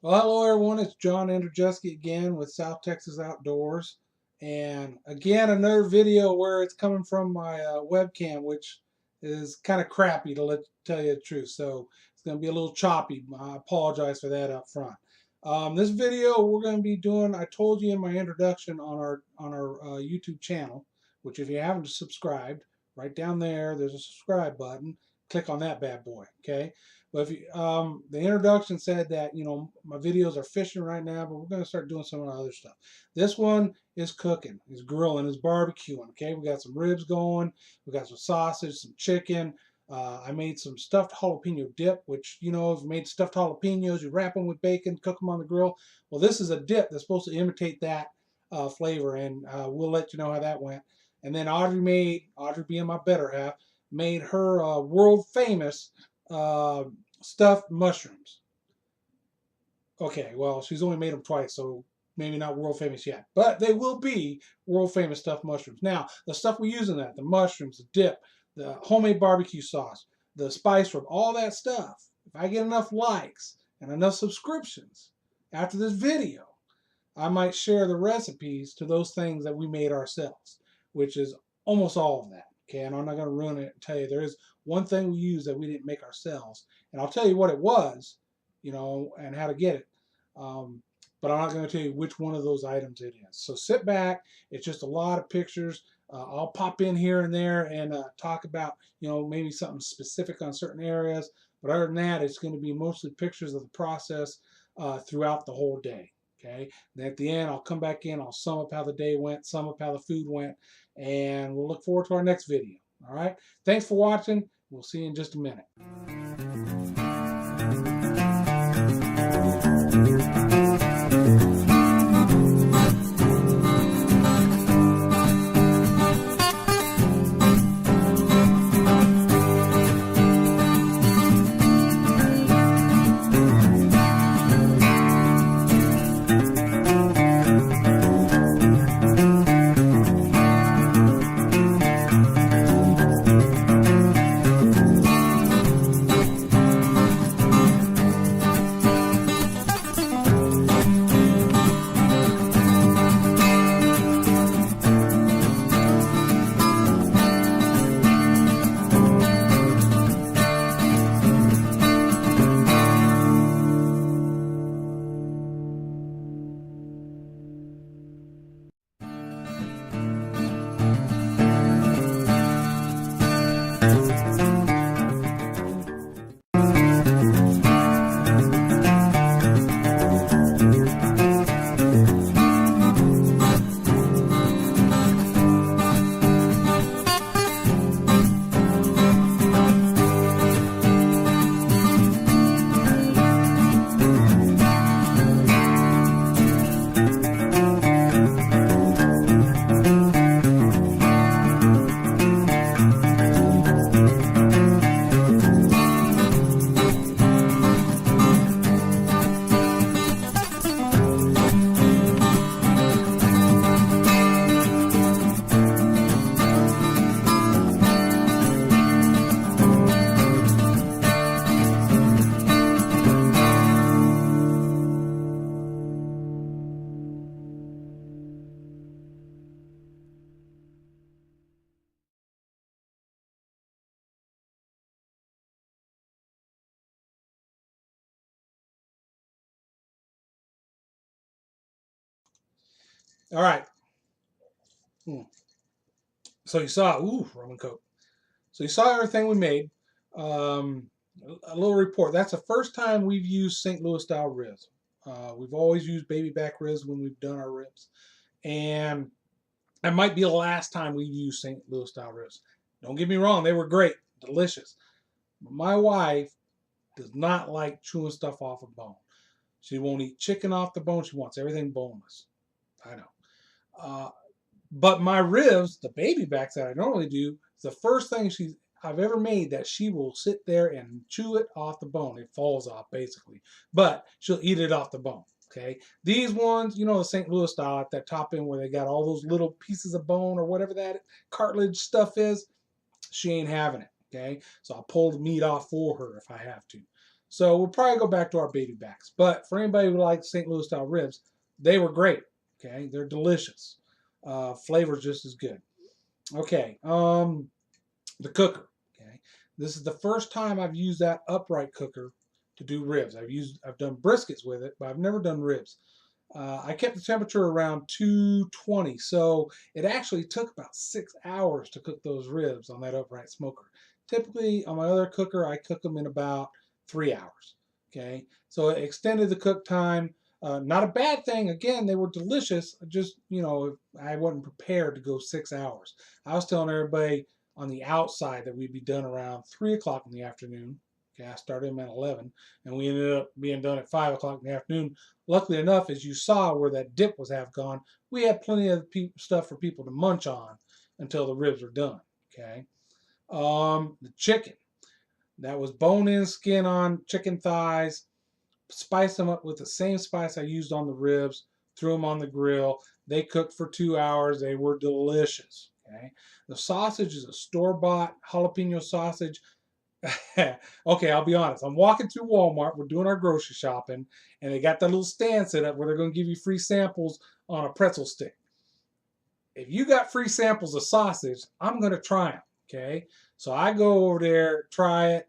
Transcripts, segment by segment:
Well, hello everyone. It's John Andrzejewski again with South Texas Outdoors, and again another video where it's coming from my webcam, which is kind of crappy to tell you the truth. So it's going to be a little choppy. I apologize for that up front. This video we're going to be doing. I told you in my introduction on our YouTube channel, which if you haven't subscribed, right down there's a subscribe button. Click on that bad boy. Okay. But if you, the introduction said that, my videos are fishing right now, but we're going to start doing some of the other stuff. This one is cooking, is grilling, is barbecuing. Okay, we got some ribs going, we got some sausage, some chicken. I made some stuffed jalapeno dip, which, if you made stuffed jalapenos, you wrap them with bacon, cook them on the grill. Well, this is a dip that's supposed to imitate that flavor, and we'll let you know how that went. And then Audrey being my better half, made her world famous stuffed mushrooms. Okay, well, she's only made them twice, so maybe not world famous yet, but they will be world famous stuffed mushrooms. Now, the stuff we use in that, the mushrooms, the dip, the homemade barbecue sauce, the spice rub, all that stuff, if I get enough likes and enough subscriptions after this video, I might share the recipes to those things that we made ourselves, which is almost all of that. Okay, and I'm not going to ruin it and tell you there is one thing we use that we didn't make ourselves, and I'll tell you what it was, and how to get it. But I'm not going to tell you which one of those items it is. So sit back. It's just a lot of pictures. I'll pop in here and there and talk about, maybe something specific on certain areas. But other than that, it's going to be mostly pictures of the process throughout the whole day. Okay. And at the end, I'll come back in. I'll sum up how the day went, sum up how the food went, and we'll look forward to our next video. All right. Thanks for watching. We'll see you in just a minute. All right. So you saw, Roman Coke. So you saw everything we made. A little report. That's the first time we've used St. Louis style ribs. We've always used baby back ribs when we've done our ribs. And that might be the last time we've used St. Louis style ribs. Don't get me wrong, they were great, delicious. But my wife does not like chewing stuff off a bone. She won't eat chicken off the bone. She wants everything boneless. I know. But my ribs, the baby backs that I normally do, is the first thing I've ever made that she will sit there and chew it off the bone. It falls off basically, but she'll eat it off the bone. Okay, these ones, the St. Louis style at that top end where they got all those little pieces of bone or whatever that cartilage stuff is, she ain't having it. Okay, so I'll pull the meat off for her if I have to. So we'll probably go back to our baby backs. But for anybody who likes St. Louis style ribs, they were great. Okay, they're delicious. Flavor's just as good. Okay, the cooker. Okay, this is the first time I've used that upright cooker to do ribs. I've done briskets with it, but I've never done ribs. I kept the temperature around 220, so it actually took about 6 hours to cook those ribs on that upright smoker. Typically, on my other cooker, I cook them in about 3 hours. Okay, so it extended the cook time. Not a bad thing. Again, they were delicious. Just, I wasn't prepared to go 6 hours. I was telling everybody on the outside that we'd be done around 3 o'clock in the afternoon. Okay, I started them at 11, and we ended up being done at 5 o'clock in the afternoon. Luckily enough, as you saw where that dip was half gone, we had plenty of stuff for people to munch on until the ribs were done. Okay, the chicken. That was bone-in, skin-on chicken thighs. Spiced them up with the same spice I used on the ribs. Threw them on the grill. They cooked for 2 hours. They were delicious. Okay, the sausage is a store-bought jalapeno sausage. Okay, I'll be honest. I'm walking through Walmart. We're doing our grocery shopping, and they got that little stand set up where they're going to give you free samples on a pretzel stick. If you got free samples of sausage, I'm going to try them. Okay, so I go over there, try it.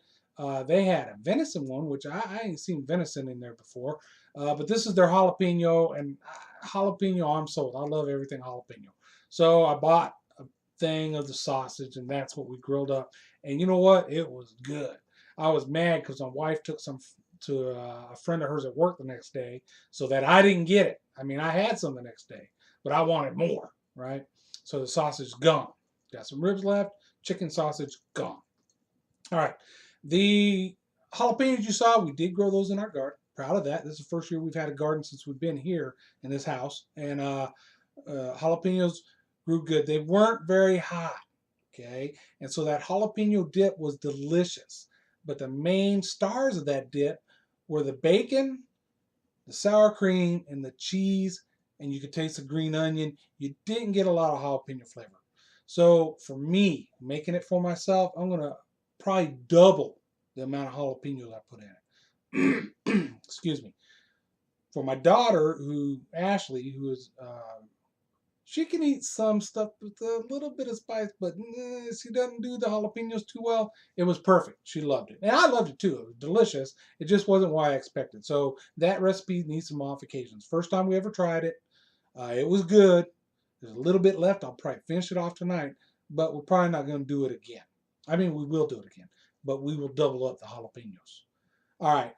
They had a venison one, which I ain't seen venison in there before. But this is their jalapeno, and jalapeno, I'm sold. I love everything jalapeno. So I bought a thing of the sausage, and that's what we grilled up. And you know what? It was good. I was mad because my wife took some to a friend of hers at work the next day, so that I didn't get it. I mean, I had some the next day, but I wanted more, right? So the sausage is gone. Got some ribs left, chicken sausage gone. All right. The jalapenos you saw, we did grow those in our garden. Proud of that. This is the first year we've had a garden since we've been here in this house. And jalapenos grew good. They weren't very hot. Okay. And so that jalapeno dip was delicious. But the main stars of that dip were the bacon, the sour cream, and the cheese. And you could taste the green onion. You didn't get a lot of jalapeno flavor. So for me, making it for myself, I'm going to probably double the amount of jalapenos I put in it. Excuse me. For my daughter, Ashley, who is, she can eat some stuff with a little bit of spice, but she doesn't do the jalapenos too well. It was perfect. She loved it. And I loved it too. It was delicious. It just wasn't what I expected. So that recipe needs some modifications. First time we ever tried it. It was good. There's a little bit left. I'll probably finish it off tonight, but we're probably not going to do it again. I mean, we will do it again, but we will double up the jalapenos. All right.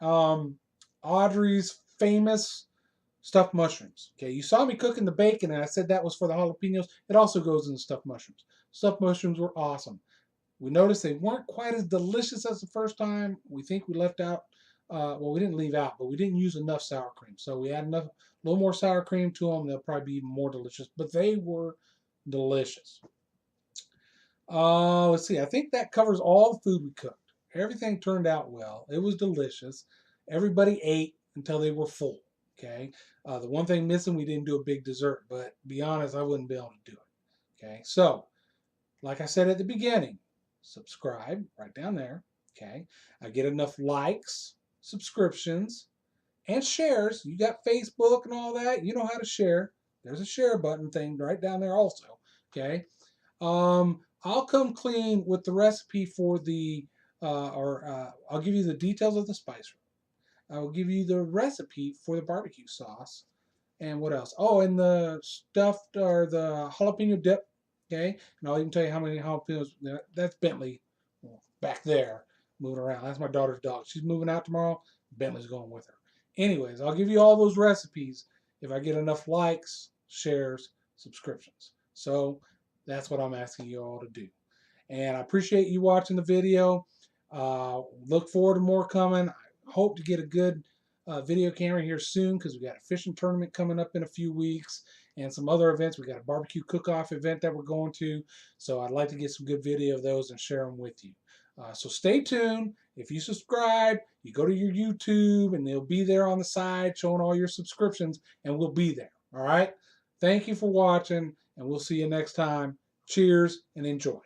Audrey's famous stuffed mushrooms. Okay, you saw me cooking the bacon, and I said that was for the jalapenos. It also goes in the stuffed mushrooms. Stuffed mushrooms were awesome. We noticed they weren't quite as delicious as the first time. We think we left out, well, we didn't leave out, but we didn't use enough sour cream. So we add a little more sour cream to them. They'll probably be even more delicious, but they were delicious. Let's see. I think that covers all the food we cooked. Everything turned out well. It was delicious. Everybody ate until they were full. Okay. The one thing missing, we didn't do a big dessert, but to be honest, I wouldn't be able to do it. Okay. So, like I said at the beginning, subscribe right down there. Okay. I get enough likes, subscriptions, and shares. You got Facebook and all that. You know how to share. There's a share button thing right down there also. Okay. I'll come clean with the recipe for I'll give you the details of the spice. I will give you the recipe for the barbecue sauce. And what else? Oh, and the stuffed or the jalapeno dip. Okay. And I'll even tell you how many jalapenos. That's Bentley back there moving around. That's my daughter's dog. She's moving out tomorrow. Bentley's going with her. Anyways, I'll give you all those recipes if I get enough likes, shares, subscriptions. So that's what I'm asking you all to do. And I appreciate you watching the video. Look forward to more coming. I hope to get a good video camera here soon because we got a fishing tournament coming up in a few weeks and some other events. We got a barbecue cook-off event that we're going to. So I'd like to get some good video of those and share them with you. So stay tuned. If you subscribe, you go to your YouTube and they'll be there on the side showing all your subscriptions and we'll be there. All right. Thank you for watching and we'll see you next time. Cheers and enjoy.